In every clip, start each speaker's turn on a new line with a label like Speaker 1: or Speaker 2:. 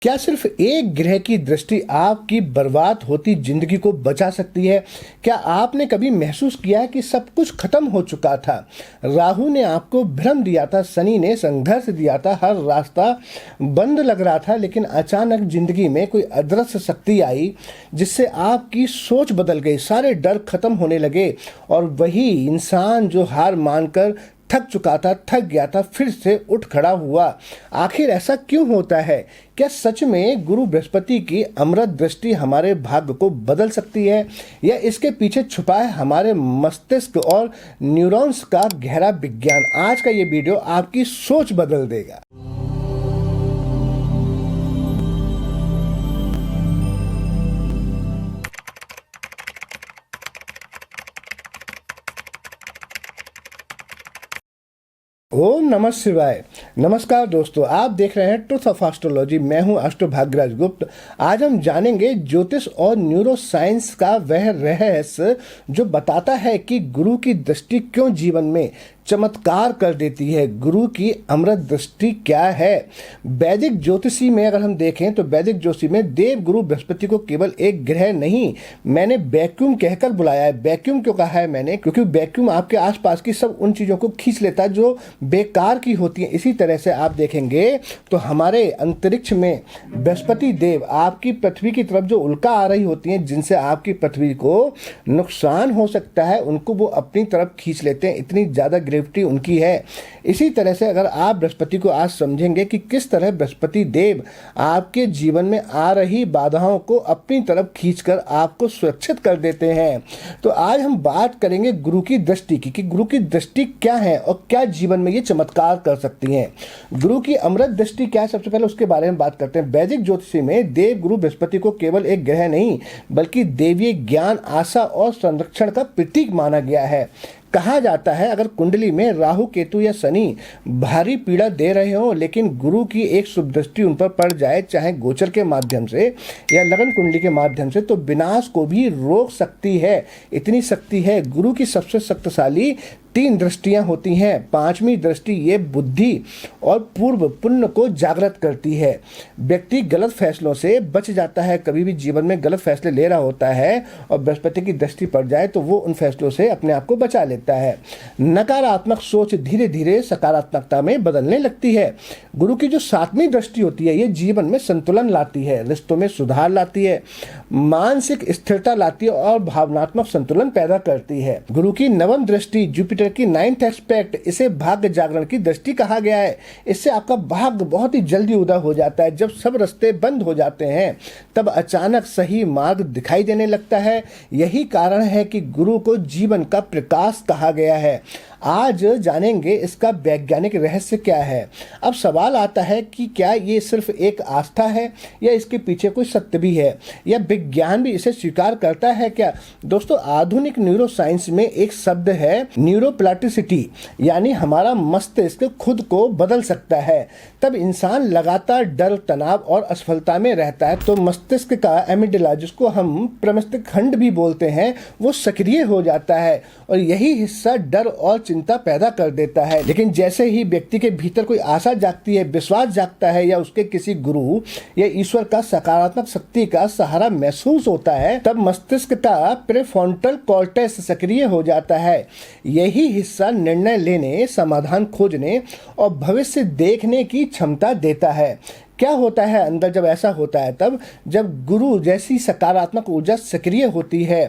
Speaker 1: क्या सिर्फ एक ग्रह की दृष्टि आपकी बर्बाद होती जिंदगी को बचा सकती है? क्या आपने कभी महसूस किया कि सब कुछ खत्म हो चुका था? राहु ने आपको भ्रम दिया था, शनि ने संघर्ष दिया था, हर रास्ता बंद लग रहा था, लेकिन अचानक जिंदगी में कोई अदृश्य शक्ति आई जिससे आपकी सोच बदल गई, सारे डर खत्म होने लगे और वही इंसान जो हार मानकर थक चुका था, थक गया था, फिर से उठ खड़ा हुआ। आखिर ऐसा क्यों होता है? क्या सच में गुरु बृहस्पति की अमृत दृष्टि हमारे भाग्य को बदल सकती है, या इसके पीछे छुपा है हमारे मस्तिष्क और न्यूरॉन्स का गहरा विज्ञान? आज का ये वीडियो आपकी सोच बदल देगा। ओम नमः शिवाय। नमस्कार दोस्तों, आप देख रहे हैं ट्रुथ ऑफ एस्ट्रोलॉजी। मैं हूं एस्ट्रो भाग्यराज गुप्त। आज हम जानेंगे ज्योतिष और न्यूरो साइंस का वह रहस्य जो बताता है कि गुरु की दृष्टि क्यों जीवन में चमत्कार कर देती है। गुरु की अमृत दृष्टि क्या है? वैदिक ज्योतिषी में अगर हम देखें तो वैदिक ज्योतिषी में देव गुरु बृहस्पति को केवल एक ग्रह नहीं, मैंने वैक्यूम कहकर बुलाया है। वैक्यूम क्यों कहा है मैंने? क्योंकि वैक्यूम आपके आसपास की सब उन चीज़ों को खींच लेता है जो बेकार की होती हैं। इसी तरह से आप देखेंगे तो हमारे अंतरिक्ष में बृहस्पति देव आपकी पृथ्वी की तरफ जो उल्का आ रही होती हैं, जिनसे आपकी पृथ्वी को नुकसान हो सकता है, उनको वो अपनी तरफ खींच लेते हैं। इतनी ज़्यादा ग्रेविटी उनकी है। इसी तरह से अगर आप बृहस्पति को आज समझेंगे कि किस तरह बृहस्पति देव आपके जीवन में आ रही बाधाओं को अपनी तरफ खींचकर आपको सुरक्षित कर देते हैं, तो आज हम बात करेंगे गुरु की दृष्टि की कि गुरु की दृष्टि क्या है और क्या जीवन में ये चमत्कार कर सकती हैं। गुरु की अमृत दृष्टि क्या है, सबसे पहले उसके बारे में बात करते हैं। वैदिक ज्योतिषी में देव गुरु बृहस्पति को केवल एक ग्रह नहीं बल्कि देवीय ज्ञान, आशा और संरक्षण का प्रतीक माना गया है। कहा जाता है अगर कुंडली में राहु, केतु या शनि भारी पीड़ा दे रहे हो, लेकिन गुरु की एक शुभ दृष्टि उन पर पड़ जाए, चाहे गोचर के माध्यम से या लगन कुंडली के माध्यम से, तो विनाश को भी रोक सकती है। इतनी शक्ति है। गुरु की सबसे शक्तिशाली 3 दृष्टियां होती हैं। 5वीं दृष्टि ये बुद्धि और पूर्व पुण्य को जागृत करती है। व्यक्ति गलत फैसलों से बच जाता है। कभी भी जीवन में गलत फैसले ले रहा होता है और बृहस्पति की दृष्टि पड़ जाए तो वो उन फैसलों से अपने आप को बचा लेता है। नकारात्मक सोच धीरे धीरे सकारात्मकता में बदलने लगती है। गुरु की जो 7वीं दृष्टि होती है ये जीवन में संतुलन लाती है, रिश्तों में सुधार लाती है, मानसिक स्थिरता लाती है और भावनात्मक संतुलन पैदा करती है। गुरु की 9वीं दृष्टि जुपिटर की 9th एस्पेक्ट, इसे भाग्य जागरण की दृष्टि कहा गया है। इससे आपका भाग्य बहुत ही जल्दी उदय हो जाता है। जब सब रास्ते बंद हो जाते हैं तब अचानक सही मार्ग दिखाई देने लगता है। यही कारण है कि गुरु को जीवन का प्रकाश कहा गया है। आज जानेंगे इसका वैज्ञानिक रहस्य क्या है। अब सवाल आता है कि क्या ये सिर्फ एक आस्था है या इसके पीछे कोई सत्य भी है, या विज्ञान भी इसे स्वीकार करता है क्या? दोस्तों, आधुनिक न्यूरो साइंस में एक शब्द है न्यूरोप्लास्टिसिटी, यानी हमारा मस्तिष्क खुद को बदल सकता है। तब इंसान लगातार डर, तनाव और असफलता में रहता है तो मस्तिष्क का एमिगडाला, जिसको हम प्रमस्तिष्क खंड भी बोलते हैं, वो सक्रिय हो जाता है और यही हिस्सा डर और चिंता पैदा कर देता है। लेकिन जैसे ही व्यक्ति के भीतर कोई आशा जागती है, विश्वास जागता है या उसके किसी गुरु या ईश्वर का सकारात्मक शक्ति का सहारा महसूस होता है, तब मस्तिष्क का प्रेफ्रंटल कॉर्टेक्स सक्रिय हो जाता है। यही हिस्सा निर्णय लेने, समाधान खोजने और भविष्य देखने की क्षमता देता है। क्या होता है अंदर जब ऐसा होता है? तब जब गुरु जैसी सकारात्मक ऊर्जा सक्रिय होती है,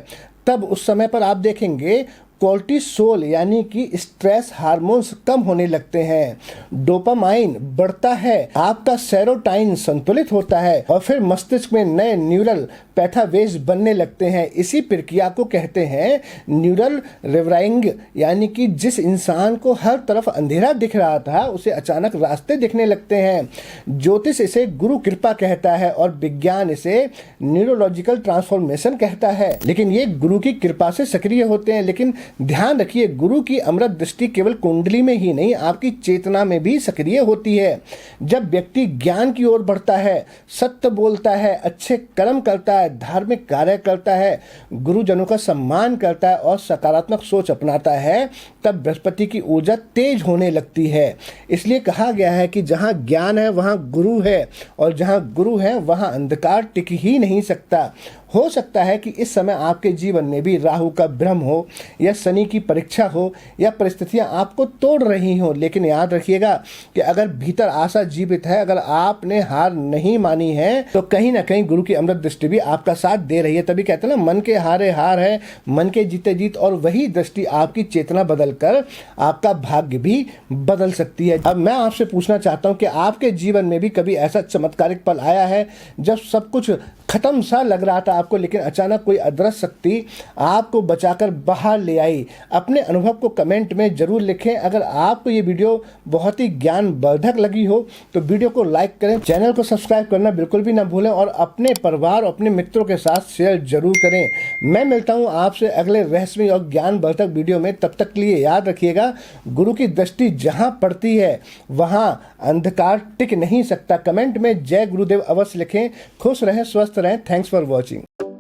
Speaker 1: तब उस समय पर आप देखेंगे कोर्टिसोल यानी कि स्ट्रेस हार्मोन्स कम होने लगते हैं, डोपामाइन बढ़ता है, आपका सेरोटोनिन संतुलित होता है और फिर मस्तिष्क में नए न्यूरल पैथावेज बनने लगते हैं। इसी प्रक्रिया को कहते हैं न्यूरल रिवायरिंग, यानी कि जिस इंसान को हर तरफ अंधेरा दिख रहा था उसे अचानक रास्ते दिखने लगते हैं। ज्योतिष इसे गुरु कृपा कहता है और विज्ञान इसे न्यूरोलॉजिकल ट्रांसफॉर्मेशन कहता है। लेकिन ये गुरु की कृपा से सक्रिय होते हैं, लेकिन ध्यान रखिए, गुरु की अमृत दृष्टि केवल कुंडली में ही नहीं, आपकी चेतना में भी सक्रिय होती है। जब व्यक्ति ज्ञान की ओर बढ़ता है, सत्य बोलता है, अच्छे कर्म करता है, धार्मिक कार्य करता है, गुरुजनों का सम्मान करता है और सकारात्मक सोच अपनाता है, तब बृहस्पति की ऊर्जा तेज होने लगती है। इसलिए कहा गया है कि जहाँ ज्ञान है वहाँ गुरु है, और जहाँ गुरु है वहाँ अंधकार टिक ही नहीं सकता। हो सकता है कि इस समय आपके जीवन में भी राहु का भ्रम हो, या शनि की परीक्षा हो, या परिस्थितियां आपको तोड़ रही हो, लेकिन याद रखिएगा कि अगर भीतर आशा जीवित है, अगर आपने हार नहीं मानी है, तो कहीं ना कहीं गुरु की अमृत दृष्टि भी आपका साथ दे रही है। तभी कहते हैं ना, मन के हारे हार है, मन के जीते जीत, और वही दृष्टि आपकी चेतना बदल कर आपका भाग्य भी बदल सकती है। अब मैं आपसे पूछना चाहता हूँ कि आपके जीवन में भी कभी ऐसा चमत्कारिक पल आया है जब सब कुछ खत्म सा लग रहा था आपको, लेकिन अचानक कोई अदृश्य शक्ति आपको बचाकर बाहर ले आई? अपने अनुभव को कमेंट में जरूर लिखें। अगर आपको ये वीडियो बहुत ही ज्ञानवर्धक लगी हो तो वीडियो को लाइक करें, चैनल को सब्सक्राइब करना बिल्कुल भी ना भूलें, और अपने परिवार और अपने मित्रों के साथ शेयर जरूर करें। मैं मिलता हूँ आपसे अगले रहस्यमय और ज्ञानवर्धक वीडियो में। तब तक के लिए याद रखिएगा, गुरु की दृष्टि जहाँ पड़ती है वहाँ अंधकार टिक नहीं सकता। कमेंट में जय गुरुदेव अवश्य लिखें। खुश रहें, स्वस्थ रहें। Thanks for watching.